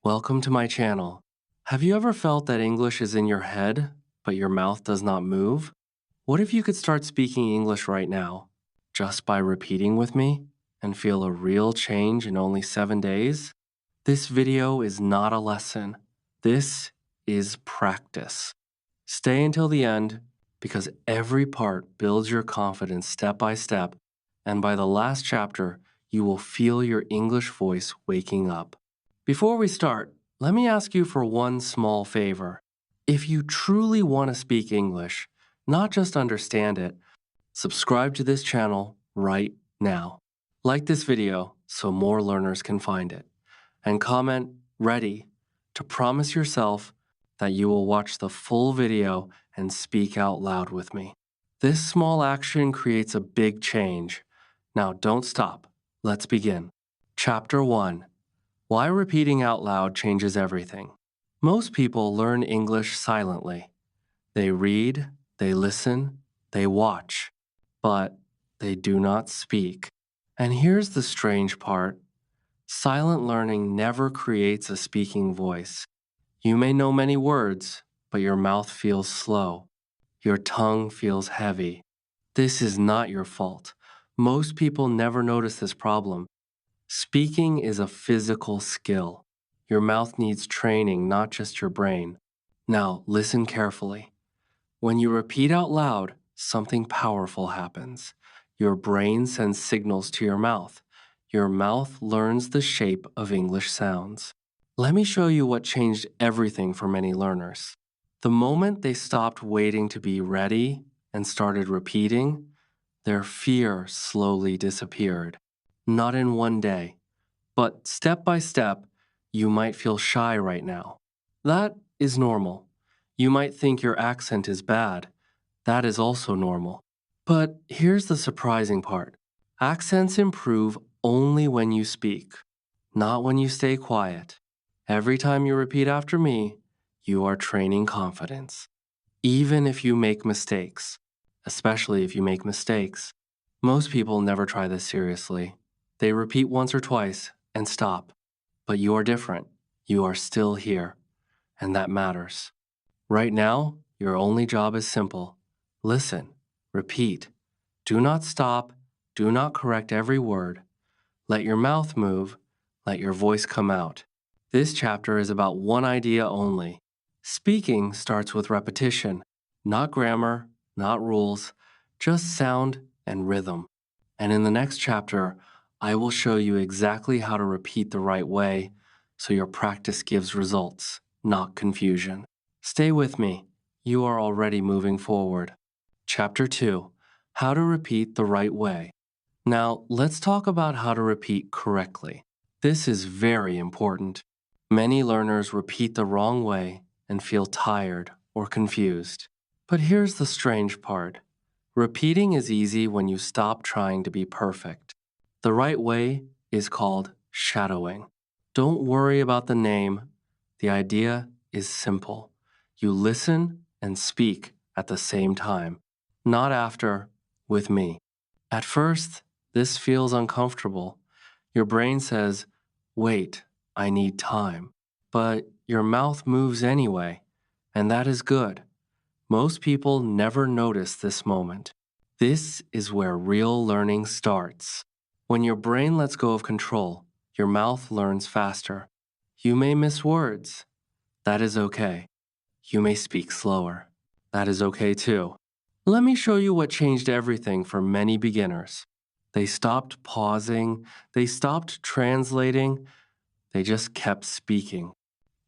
Welcome to my channel. Have you ever felt that English is in your head, but your mouth does not move? What if you could start speaking English right now, just by repeating with me, and feel a real change in only 7 days? This video is not a lesson. This is practice. Stay until the end, because every part builds your confidence step by step, and by the last chapter, you will feel your English voice waking up. Before we start, let me ask you for one small favor. If you truly want to speak English, not just understand it, subscribe to this channel right now. Like this video so more learners can find it. And comment "ready" to promise yourself that you will watch the full video and speak out loud with me. This small action creates a big change. Now don't stop. Let's begin. Chapter 1. Why repeating out loud changes everything. Most people learn English silently. They read, they listen, they watch, but they do not speak. And here's the strange part. Silent learning never creates a speaking voice. You may know many words, but your mouth feels slow. Your tongue feels heavy. This is not your fault. Most people never notice this problem. Speaking is a physical skill. Your mouth needs training, not just your brain. Now, listen carefully. When you repeat out loud, something powerful happens. Your brain sends signals to your mouth. Your mouth learns the shape of English sounds. Let me show you what changed everything for many learners. The moment they stopped waiting to be ready and started repeating, their fear slowly disappeared. Not in one day, but step by step, you might feel shy right now. That is normal. You might think your accent is bad. That is also normal. But here's the surprising part. Accents improve only when you speak, not when you stay quiet. Every time you repeat after me, you are training confidence. Even if you make mistakes, especially if you make mistakes. Most people never try this seriously. They repeat once or twice and stop. But you are different. You are still here. And that matters. Right now, your only job is simple. Listen, repeat. Do not stop. Do not correct every word. Let your mouth move. Let your voice come out. This chapter is about one idea only. Speaking starts with repetition, not grammar, not rules, just sound and rhythm. And in the next chapter, I will show you exactly how to repeat the right way so your practice gives results, not confusion. Stay with me. You are already moving forward. Chapter 2. How to repeat the right way. Now, let's talk about how to repeat correctly. This is very important. Many learners repeat the wrong way and feel tired or confused. But here's the strange part. Repeating is easy when you stop trying to be perfect. The right way is called shadowing. Don't worry about the name. The idea is simple. You listen and speak at the same time, not after, with me. At first, this feels uncomfortable. Your brain says, wait, I need time. But your mouth moves anyway, and that is good. Most people never notice this moment. This is where real learning starts. When your brain lets go of control, your mouth learns faster. You may miss words. That is okay. You may speak slower. That is okay too. Let me show you what changed everything for many beginners. They stopped pausing. They stopped translating. They just kept speaking.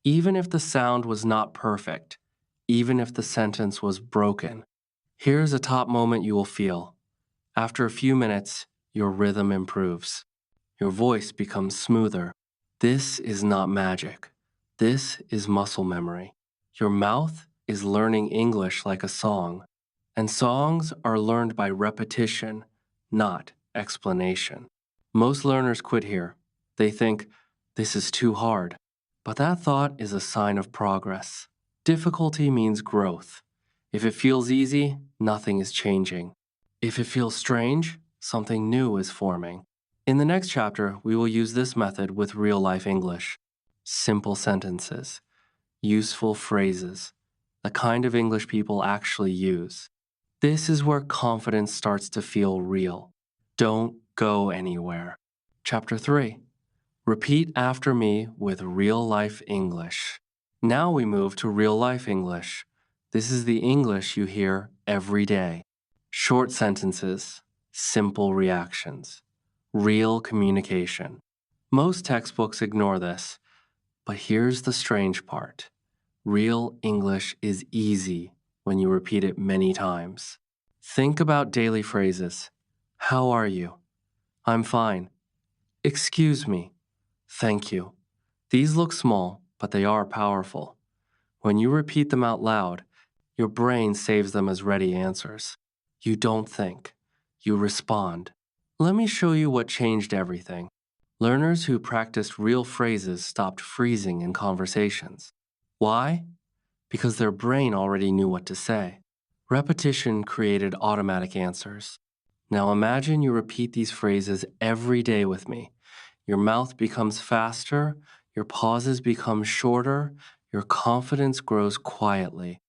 Even if the sound was not perfect, even if the sentence was broken. Here's a top moment you will feel. After a few minutes, your rhythm improves. Your voice becomes smoother. This is not magic. This is muscle memory. Your mouth is learning English like a song, and songs are learned by repetition, not explanation. Most learners quit here. They think, this is too hard. But that thought is a sign of progress. Difficulty means growth. If it feels easy, nothing is changing. If it feels strange, something new is forming. In the next chapter, we will use this method with real-life English. simple sentences, useful phrases, the kind of English people actually use. This is where confidence starts to feel real. Don't go anywhere. Chapter 3. Repeat after me with real life English. Now we move to real life English. This is the English you hear every day. Short sentences, simple reactions, real communication. Most textbooks ignore this, but here's the strange part. Real English is easy when you repeat it many times. Think about daily phrases. How are you? I'm fine. Excuse me. Thank you. These look small, but they are powerful. When you repeat them out loud, your brain saves them as ready answers. You don't think. You respond. Let me show you what changed everything. Learners who practiced real phrases stopped freezing in conversations. Why? Because their brain already knew what to say. Repetition created automatic answers. Now imagine you repeat these phrases every day with me. Your mouth becomes faster, your pauses become shorter, your confidence grows quietly.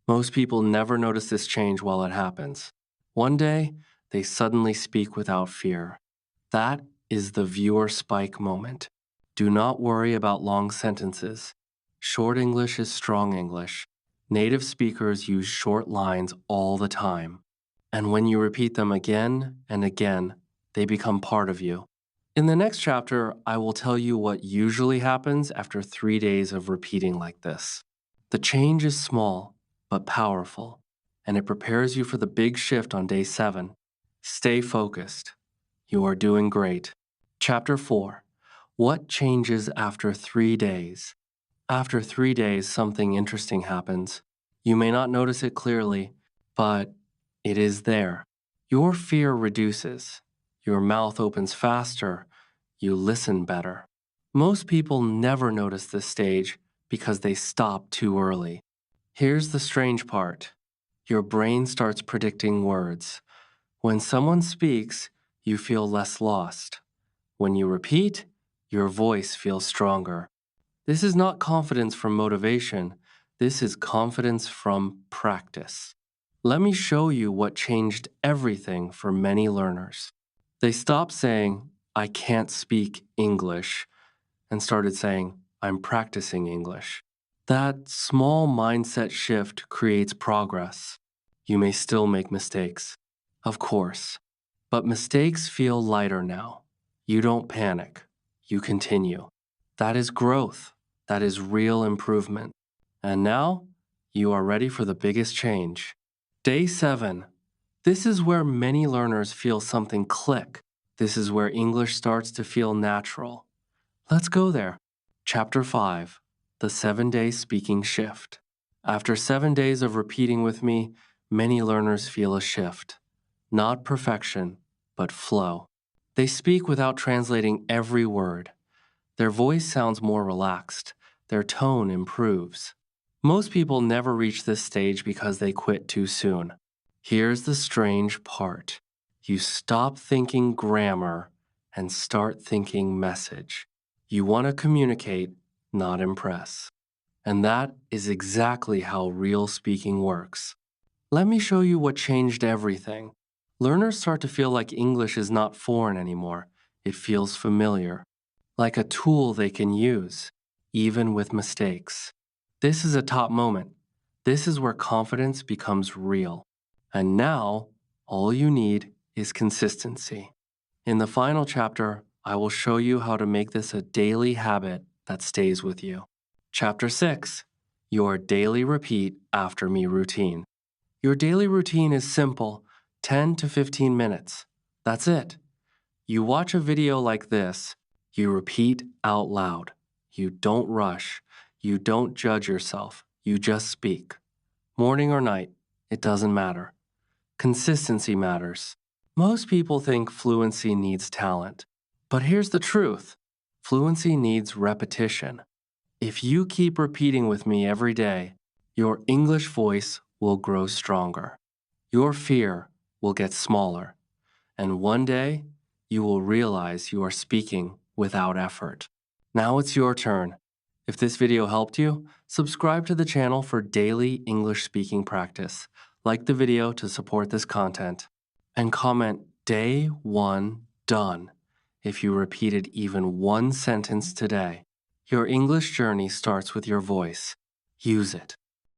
Most people never notice this change while it happens. One day, they suddenly speak without fear. That is the viewer spike moment. Do not worry about long sentences. Short English is strong English. Native speakers use short lines all the time. And when you repeat them again and again, they become part of you. In the next chapter, I will tell you what usually happens after 3 days of repeating like this. The change is small, but powerful, and it prepares you for the big shift on day 7. Stay focused. You are doing great. Chapter 4. What changes after 3 days? After 3 days, something interesting happens. You may not notice it clearly, but it is there. Your fear reduces. Your mouth opens faster. You listen better. Most people never notice this stage because they stop too early. Here's the strange part. Your brain starts predicting words. When someone speaks, you feel less lost. When you repeat, your voice feels stronger. This is not confidence from motivation. This is confidence from practice. Let me show you what changed everything for many learners. They stopped saying, I can't speak English, and started saying, I'm practicing English. That small mindset shift creates progress. You may still make mistakes, of course, but mistakes feel lighter now. You don't panic. You continue. That is growth. That is real improvement. And now, you are ready for the biggest change. Day 7. This is where many learners feel something click. This is where English starts to feel natural. Let's go there. Chapter 5. The 7-Day Speaking Shift. After 7 days of repeating with me, many learners feel a shift. Not perfection, but flow. They speak without translating every word. Their voice sounds more relaxed. Their tone improves. Most people never reach this stage because they quit too soon. Here's the strange part. You stop thinking grammar and start thinking message. You want to communicate, not impress. And that is exactly how real speaking works. Let me show you what changed everything. Learners start to feel like English is not foreign anymore. It feels familiar, like a tool they can use, even with mistakes. This is a top moment. This is where confidence becomes real. And now, all you need is consistency. In the final chapter, I will show you how to make this a daily habit that stays with you. Chapter 6. Your daily repeat after me routine. Your daily routine is simple, 10 to 15 minutes. That's it. You watch a video like this, you repeat out loud. You don't rush. You don't judge yourself. You just speak. Morning or night, it doesn't matter. Consistency matters. Most people think fluency needs talent. But here's the truth. Fluency needs repetition. If you keep repeating with me every day, your English voice will grow stronger. Your fear will get smaller. And one day, you will realize you are speaking without effort. Now it's your turn. If this video helped you, subscribe to the channel for daily English speaking practice. Like the video to support this content. And comment Day 1 done if you repeated even one sentence today. Your English journey starts with your voice. Use it.